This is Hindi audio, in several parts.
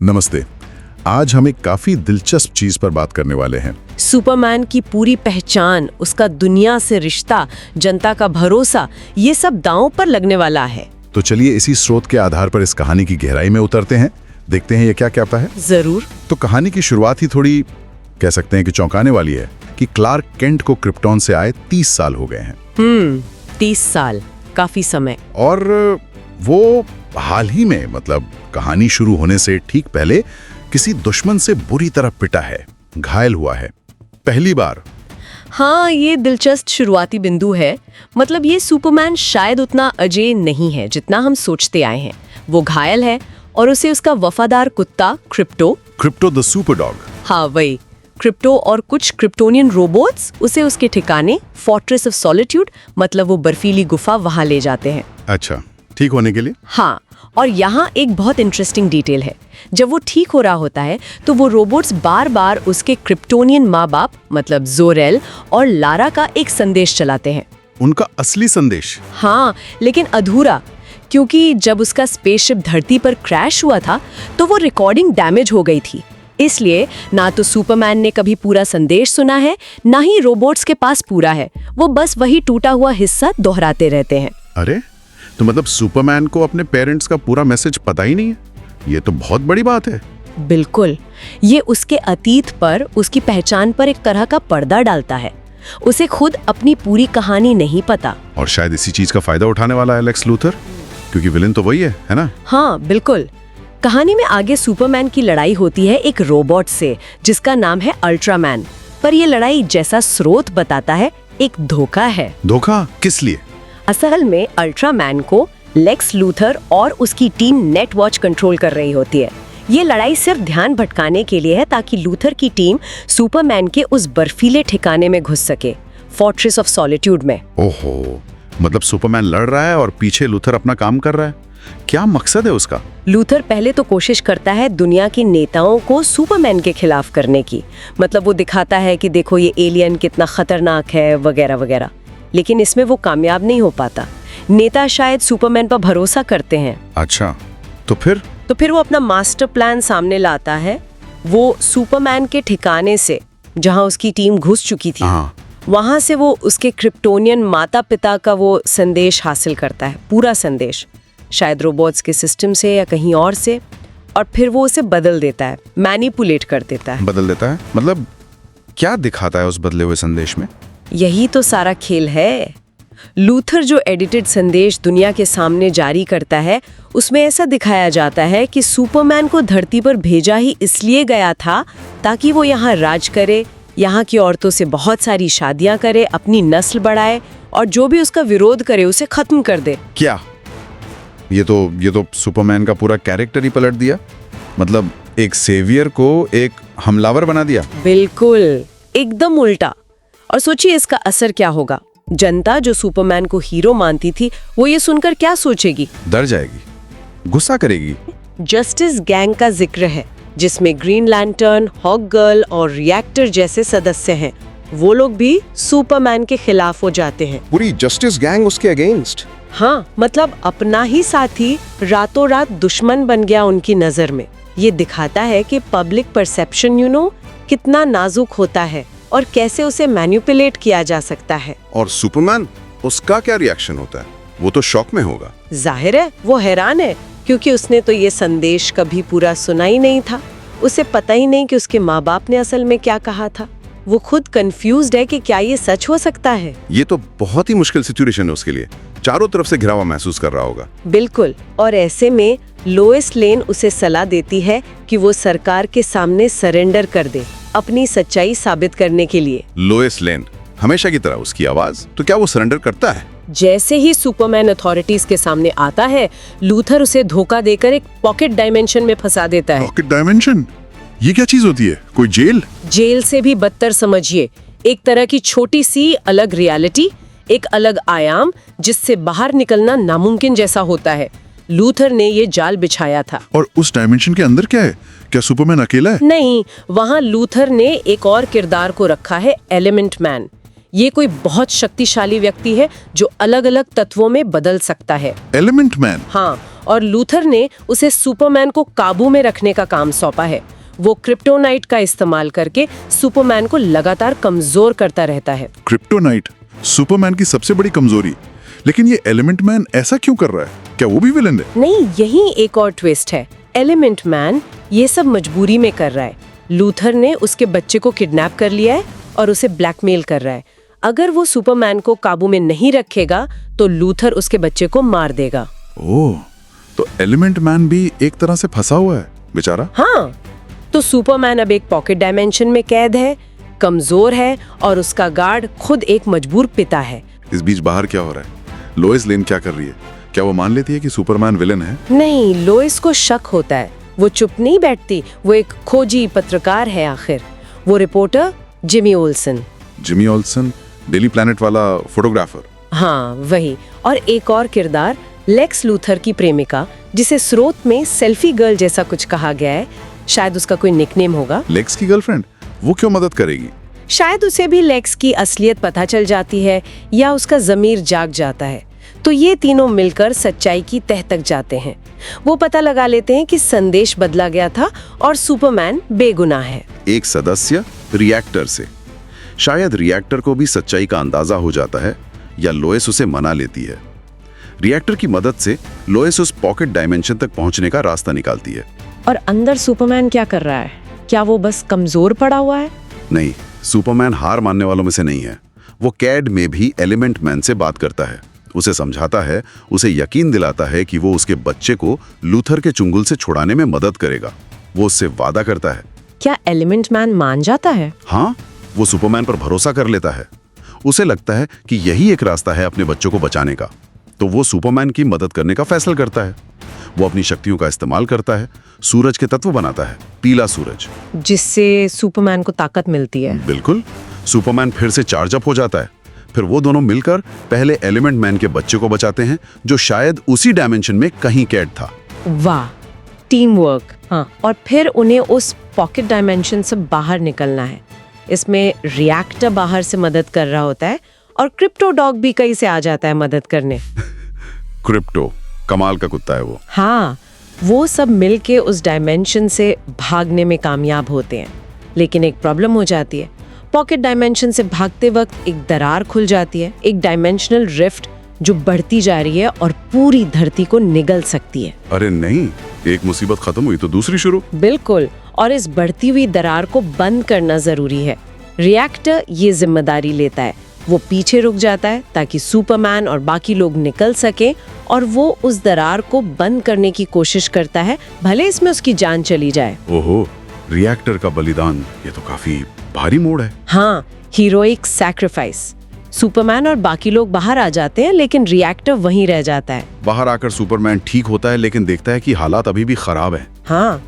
नमस्ते। आज हम एक काफी दिलचस्प चीज पर बात करने वाले हैं। सुपरमैन की पूरी पहचान, उसका दुनिया से रिश्ता, जनता का भरोसा, ये सब दांव पर लगने वाला है। तो चलिए इसी स्रोत के आधार पर इस कहानी की गहराई में उतरते हैं, देखते हैं ये क्या कहता है। जरूर। तो कहानी की शुरुआत ही थोड़ी कह सकते हैं कि चौंकाने वाली है कि क्लार्क केंट को क्रिप्टॉन से आए 30 साल हो गए हैं। 30 साल, काफी समय। और वो हाल ही में, मतलब कहानी शुरू होने से ठीक पहले किसी दुश्मन से बुरी तरह पिटा है, घायल हुआ है, पहली बार। हाँ, ये दिलचस्प शुरुआती बिंदु है। मतलब ये सुपरमैन शायद उतना अजय नहीं है जितना हम सोचते आए हैं। वो घायल है और उसे उसका वफादार कुत्ता क्रिप्टो द सुपर डॉग, हाँ वही क्रिप्टो, और कुछ क्रिप्टोनियन रोबोट्स उसे उसके ठिकाने फोर्ट्रेस ऑफ सॉलिट्यूड, मतलब वो बर्फीली गुफा, वहां ले जाते हैं। अच्छा, ठीक होने के लिए। हाँ, और यहाँ एक बहुत इंटरेस्टिंग डिटेल है। जब वो ठीक हो रहा होता है तो वो रोबोट्स बार बार उसके क्रिप्टोनियन माँ बाप, मतलब जोरेल और लारा का एक संदेश चलाते हैं। उनका असली संदेश? हाँ, लेकिन अधूरा, क्योंकि जब उसका स्पेसशिप धरती पर क्रैश हुआ था तो वो रिकॉर्डिंग डैमेज हो गई थी। इसलिए ना तो सुपरमैन ने कभी पूरा संदेश सुना है, ना ही रोबोट्स के पास पूरा है। वो बस वही टूटा हुआ हिस्सा दोहराते रहते हैं। अरे, तो मतलब सुपरमैन को अपने पेरेंट्स का पूरा मैसेज पता ही नहीं है? ये तो बहुत बड़ी बात है। बिल्कुल, ये उसके अतीत पर, उसकी पहचान पर एक तरह का पर्दा डालता है। उसे खुद अपनी पूरी कहानी नहीं पता। और शायद इसी चीज का फायदा उठाने वाला है लेक्स लूथर, क्योंकि विलेन तो वही है ना? हाँ बिल्कुल। कहानी में आगे सुपरमैन की लड़ाई होती है एक रोबोट से जिसका नाम है अल्ट्रामैन। पर यह लड़ाई, जैसा स्रोत बताता है, एक धोखा है। धोखा? किस लिए? असल में अल्ट्रामैन को लेक्स लूथर और उसकी टीम नेट वॉच कंट्रोल कर रही होती है। ये लड़ाई सिर्फ ध्यान भटकाने के लिए है ताकि लूथर की टीम सुपरमैन के उस बर्फीले ठिकाने में घुस सके, फोर्ट्रेस ऑफ सॉलिट्यूड में। ओहो, मतलब सुपरमैन लड़ रहा है और पीछे लूथर अपना काम कर रहा है। क्या मकसद है उसका? लूथर पहले तो कोशिश करता है दुनिया के नेताओं को सुपरमैन के खिलाफ करने की। मतलब वो दिखाता है कि देखो ये एलियन कितना खतरनाक है, वगैरह वगैरह। लेकिन इसमें वो कामयाब नहीं हो पाता। नेता शायद सुपरमैन पर भरोसा करते हैं। अच्छा, तो फिर वो अपना मास्टर प्लान सामने लाता है। वो सुपरमैन के ठिकाने से, जहां उसकी टीम घुस चुकी थी, वहां से वो उसके क्रिप्टोनियन माता पिता का वो संदेश हासिल करता है, पूरा संदेश, शायद रोबोट्स के सिस्टम से या कहीं और से। और फिर वो उसे बदल देता है, मैनिपुलेट कर देता है। बदल देता है? मतलब क्या दिखाता है उस बदले हुए संदेश में? यही तो सारा खेल है। लूथर जो एडिटेड संदेश दुनिया के सामने जारी करता है, उसमें ऐसा दिखाया जाता है कि सुपरमैन को धरती पर भेजा ही इसलिए गया था ताकि वो यहाँ राज करे, यहाँ की औरतों से बहुत सारी शादियां करे, अपनी नस्ल बढ़ाए और जो भी उसका विरोध करे उसे खत्म कर दे। क्या ये तो सुपरमैन का पूरा कैरेक्टर ही पलट दिया। मतलब एक सेवियर को एक हमलावर बना दिया। बिल्कुल, एकदम उल्टा। और सोचिए इसका असर क्या होगा। जनता जो सुपरमैन को हीरो मानती थी, वो ये सुनकर क्या सोचेगी? डर जाएगी, गुस्सा करेगी। जस्टिस गैंग का जिक्र है जिसमें ग्रीन लैंटर्न, हॉक गर्ल और रिएक्टर जैसे सदस्य हैं। वो लोग भी सुपरमैन के खिलाफ हो जाते हैं। पूरी जस्टिस गैंग उसके अगेंस्ट? हाँ, मतलब अपना ही साथी रातों रात दुश्मन बन गया उनकी नजर में। ये दिखाता है कि पब्लिक परसेप्शन कितना नाजुक होता है और कैसे उसे मैनिपुलेट किया जा सकता है। और सुपरमैन, उसका क्या रिएक्शन होता है? वो तो शॉक में होगा। जाहिर है वो हैरान है, क्योंकि उसने तो ये संदेश कभी पूरा सुना ही नहीं था। उसे पता ही नहीं कि उसके माँ बाप ने असल में क्या कहा था। वो खुद कंफ्यूज्ड है कि क्या ये सच हो सकता है। ये तो बहुत ही मुश्किल सिचुएशन है उसके लिए। चारों तरफ से घिरा हुआ महसूस कर रहा होगा। बिल्कुल। और ऐसे में लोएस लेन उसे सलाह देती है कि वो सरकार के सामने सरेंडर कर दे, अपनी सच्चाई साबित करने के लिए। लोएस लेन, हमेशा की तरह उसकी आवाज। तो क्या वो सरेंडर करता है? जैसे ही सुपरमैन अथॉरिटीज के सामने आता है, लूथर उसे धोखा देकर एक पॉकेट डायमेंशन में फंसा देता है। Pocket dimension? ये क्या चीज होती है? कोई जेल? जेल से भी बदतर समझिए। एक तरह की छोटी सी अलग रियलिटी, एक अलग आयाम जिससे बाहर निकलना नामुमकिन जैसा होता है। लूथर ने ये जाल बिछाया था। और उस डायमेंशन के अंदर क्या है? क्या सुपरमैन अकेला है? नहीं, वहाँ लूथर ने एक और किरदार को रखा है, एलिमेंट मैन। ये कोई बहुत शक्तिशाली व्यक्ति है जो अलग अलग तत्वों में बदल सकता है। Element man? हाँ, और लूथर ने उसे सुपरमैन को काबू में रखने का काम सौंपा है। वो क्रिप्टोनाइट का इस्तेमाल करके सुपरमैन को लगातार कमजोर करता रहता है। क्रिप्टोनाइट सुपरमैन की सबसे बड़ी कमजोरी। लेकिन ये एलिमेंट मैन ऐसा क्यों कर रहा है? क्या वो भी विलन है? नहीं, यही एक और ट्विस्ट है। एलिमेंट मैन ये सब मजबूरी में कर रहा है। लूथर ने उसके बच्चे को किडनैप कर लिया है और उसे ब्लैकमेल कर रहा है। अगर वो सुपरमैन को काबू में नहीं रखेगा तो लूथर उसके बच्चे को मार देगा। ओह, तो एलिमेंट मैन भी एक तरह से फंसा हुआ है बेचारा। हाँ, तो सुपरमैन अब एक पॉकेट डायमेंशन में कैद है, कमजोर है और उसका गार्ड खुद एक मजबूर पिता है। इस बीच बाहर क्या हो रहा है? लोइस लेन क्या कर रही है? क्या वो मान लेती है कि सुपरमैन विलन है? नहीं, लोइस को शक होता है। वो चुप नहीं बैठती। वो एक खोजी पत्रकार है आखिर। वो reporter Jimmy Olsen. Jimmy Olsen, Daily Planet वाला फोटोग्राफर। हाँ, वही। और एक और किरदार लेक्स लूथर की प्रेमिका, जिसे स्रोत में सेल्फी गर्ल जैसा कुछ कहा गया है। शायद उसका कोई निकनेम होगा। लेक्स की गर्लफ्रेंड? वो क्यों मदद करेगी? शायद उसे भी लेक्स की असलियत पता चल जाती है या उसका ज़मीर जाग जाता है। तो ये तीनों मिलकर सच्चाई की तह तक जाते हैं। वो पता लगा लेते हैं कि संदेश बदला गया था और सुपरमैन बेगुनाह है। एक सदस्य रिएक्टर से। शायद रिएक्टर को भी सच्चाई का अंदाजा हो जाता है या लोइस उसे मना लेती है। रिएक्टर की मदद से लोइस उस पॉकेट डायमेंशन तक पहुंचने का रास्ता निकालती है। और अंदर सुपरमैन क्या कर रहा है? क्या वो बस कमजोर पड़ा हुआ है? नहीं, सुपरमैन हार मानने वालों में से नहीं है। वो कैड में भी एलिमेंट मैन से बात करता है, उसे समझाता है, उसे यकीन दिलाता है कि वो उसके बच्चे को लूथर के चुंगल से छुड़ाने में मदद करेगा। वो उससे वादा करता है। क्या एलिमेंट मैन मान जाता है? हाँ, वो सुपरमैन पर भरोसा कर लेता है। उसे लगता है कि यही एक रास्ता है अपने बच्चों को बचाने का। तो वो सुपरमैन की मदद करने का फैसला करता है। वो अपनी शक्तियों का इस्तेमाल करता है, सूरज के तत्व बनाता है, पीला सूरज, जिससे सुपरमैन को ताकत मिलती है। बिल्कुल। सुपरमैन फिर से चार्ज अप हो जाता है। फिर वो दोनों मिलकर पहले एलिमेंट मैन के बच्चे को बचाते हैं, जो शायद उसी डायमेंशन में कहीं कैद था। वाह, टीम वर्क। हाँ, और फिर उन्हें उस पॉकेट डायमेंशन से बाहर निकलना है। इसमें रिएक्टर बाहर से मदद कर रहा होता है और क्रिप्टो डॉग भी कहीं से आ जाता है मदद करने। क्रिप्टो कमाल का कुत्ता है वो। हाँ, वो सब मिलके उस डायमेंशन से भागने में कामयाब होते हैं। लेकिन एक प्रॉब्लम हो जाती है। पॉकेट डायमेंशन से भागते वक्त एक दरार खुल जाती है, एक डायमेंशनल रिफ्ट जो बढ़ती जा रही है और पूरी धरती को निगल सकती है। अरे नहीं, एक मुसीबत खत्म हुई तो दूसरी शुरू। बिल्कुल, और इस बढ़ती हुई दरार को बंद करना जरूरी है। रिएक्टर ये जिम्मेदारी लेता है। वो पीछे रुक जाता है ताकि सुपरमैन और बाकी लोग निकल सके और वो उस दरार को बंद करने की कोशिश करता है, भले इसमें उसकी जान चली जाए। ओहो, रिएक्टर का बलिदान, ये तो काफी भारी मोड़ है। हाँ, हीरोइक सैक्रिफाइस। सुपरमैन और बाकी लोग बाहर आ जाते हैं लेकिन रिएक्टर वहीं रह जाता है। बाहर आकर सुपरमैन ठीक होता है लेकिन देखता है कि हालात अभी भी खराब है। हाँ,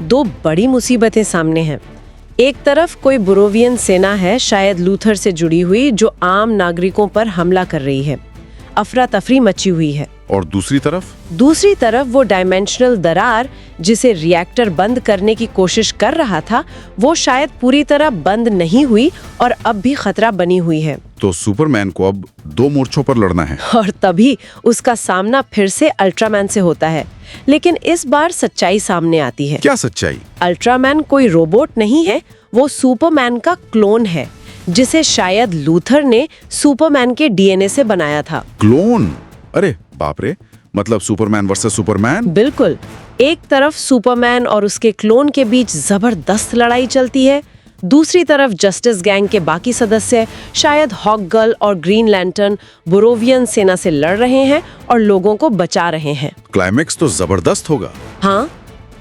दो बड़ी मुसीबतें सामने हैं। एक तरफ कोई बुरोवियन सेना है, शायद लूथर से जुड़ी हुई, जो आम नागरिकों पर हमला कर रही है। अफरा तफरी मची हुई है। और दूसरी तरफ वो डायमेंशनल दरार जिसे रिएक्टर बंद करने की कोशिश कर रहा था, वो शायद पूरी तरह बंद नहीं हुई और अब भी खतरा बनी हुई है। तो सुपरमैन को अब दो मोर्चों पर लड़ना है। और तभी उसका सामना फिर से अल्ट्रामैन से होता है। लेकिन इस बार सच्चाई सामने आती है। क्या सच्चाई? अल्ट्रामैन कोई रोबोट नहीं है, वो सुपरमैन का क्लोन है, जिसे शायद लूथर ने सुपरमैन के डीएनए से बनाया था। क्लोन? अरे बाप रे, मतलब सुपरमैन वर्सेस सुपरमैन। बिल्कुल। एक तरफ सुपरमैन और उसके क्लोन के बीच जबरदस्त लड़ाई चलती है, दूसरी तरफ जस्टिस गैंग के बाकी सदस्य, शायद हॉक गर्ल और ग्रीन लैंटर्न, बुरोवियन सेना से लड़ रहे हैं और लोगों को बचा रहे हैं। क्लाइमेक्स तो जबरदस्त होगा। हाँ,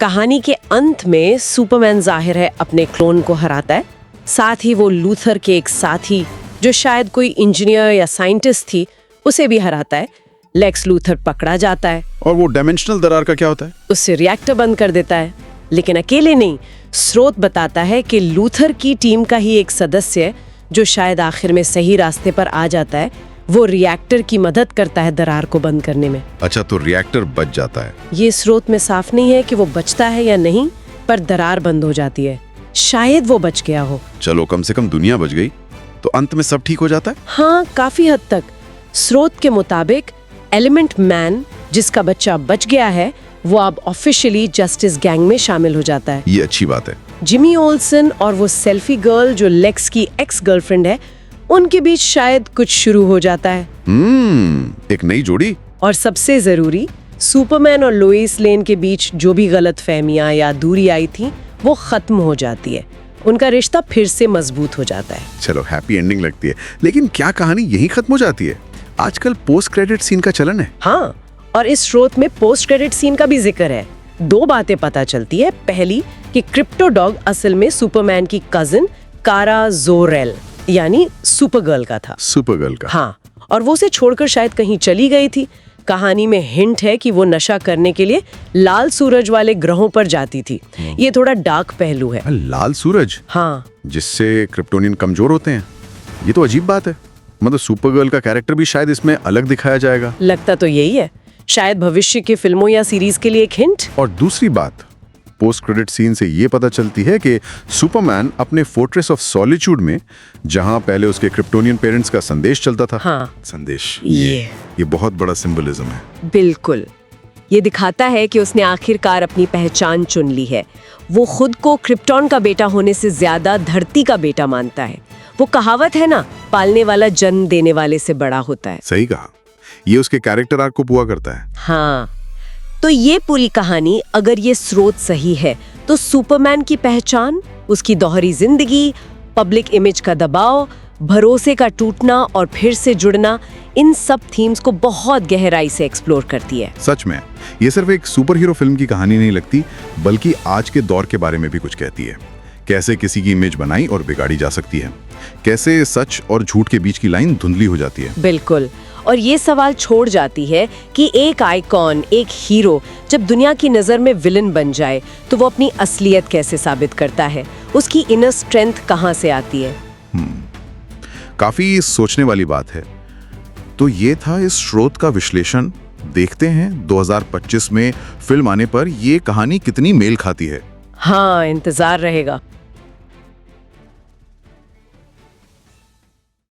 कहानी के अंत में सुपरमैन जाहिर है अपने क्लोन को हराता है। साथ ही वो लूथर के एक साथी, जो शायद कोई इंजीनियर या साइंटिस्ट थी, उसे भी हराता है। लेक्स लूथर पकड़ा जाता है। और वो डायमेंशनल दरार का क्या होता है? उससे रिएक्टर बंद कर देता है। लेकिन अकेले नहीं, स्रोत बताता है कि लूथर की टीम का ही एक सदस्य, जो शायद आखिर में सही रास्ते पर आ जाता है, वो रिएक्टर की मदद करता है दरार को बंद करने में। अच्छा, तो रिएक्टर बच जाता है। ये स्रोत में साफ नहीं है कि वो बचता है या नहीं, पर दरार बंद हो जाती है। शायद वो बच गया हो। चलो, कम से कम दुनिया बच गई। तो अंत में सब ठीक हो जाता है? हाँ, काफी हद तक। स्रोत के मुताबिक एलिमेंट मैन जिसका बच्चा बच गया है वो अब ऑफिशियली जस्टिस गैंग में शामिल हो जाता है। ये अच्छी बात है। जिमी ओल्सन और वो सेल्फी गर्ल जो लेक्स की एक्स गर्लफ्रेंड है, उनके बीच शायद कुछ शुरू हो जाता है। एक नई जोड़ी। और सबसे जरूरी, सुपरमैन और लोइस लेन के बीच जो भी गलतफहमियां या दूरी आई थी वो खत्म हो जाती है। उनका रिश्ता फिर से मजबूत हो जाता है। चलो, हैप्पी एंडिंग लगती है। लेकिन क्या कहानी यहीं खत्म हो जाती है? आजकल पोस्ट क्रेडिट सीन का चलन है। हाँ, और इस स्रोत में पोस्ट क्रेडिट सीन का भी जिक्र है। दो बातें पता चलती है। पहली कि क्रिप्टो डॉग असल में सुपरमैन की कजिन कारा जोरेल यानी सुपरगर्ल का था। सुपरगर्ल का? हाँ, और वो उसे छोड़कर शायद कहीं चली गई थी। कहानी में हिंट है कि वो नशा करने के लिए लाल सूरज वाले ग्रहों पर जाती थी। ये थोड़ा डार्क पहलू है। लाल सूरज? हाँ, जिससे क्रिप्टोनियन कमजोर होते हैं। ये तो अजीब बात है। मतलब सुपरगर्ल का कैरेक्टर भी शायद इसमें अलग दिखाया जाएगा। लगता तो यही है। शायद भविष्य के फिल्मों या सीरीज के लिए एक हिंट। और दूसरी बात, पोस्ट क्रेडिट सीन से ये पता चलती है कि सुपरमैन अपने फोर्ट्रेस ऑफ सॉलिट्यूड में, जहां पहले उसके क्रिप्टोनियन पेरेंट्स का संदेश चलता था। हाँ, संदेश, ये बहुत बड़ा सिंबलिज्म है। बिल्कुल। ये दिखाता है कि उसने आखिरकार अपनी पहचान चुन ली है। वो खुद को क्रिप्टॉन का बेटा होने से ज्यादा धरती का बेटा मानता है। वो कहावत है ना, पालने वाला जन्म देने वाले से बड़ा होता है। सही कहा। ये उसके कैरेक्टर आर्क को पूरा करता है। हाँ, तो ये पूरी कहानी, अगर ये स्रोत सही है, तो सुपरमैन की पहचान, उसकी दोहरी जिंदगी, पब्लिक इमेज का दबाव, भरोसे का टूटना और फिर से जुड़ना, इन सब थीम्स को बहुत गहराई से एक्सप्लोर करती है। सच में ये सिर्फ एक सुपर हीरो फिल्म की कहानी नहीं लगती, बल्कि आज के दौर के बारे में भी कुछ कहती है। कैसे किसी की इमेज बनाई और बिगाड़ी जा सकती है, कैसे सच और झूठ के बीच की लाइन धुंधली हो जाती है। बिल्कुल। और ये सवाल छोड़ जाती है कि एक आइकॉन, एक हीरो जब दुनिया की नज़र में विलन बन जाए तो वो अपनी असलियत कैसे साबित करता है, उसकी इनर स्ट्रेंथ कहाँ से आती है। काफी सोचने वाली बात है। तो ये था इस स्रोत का विश्लेषण। देखते हैं 2025 में फिल्म आने पर ये कहानी कितनी मेल खाती है। हाँ, इंतजार रहेगा।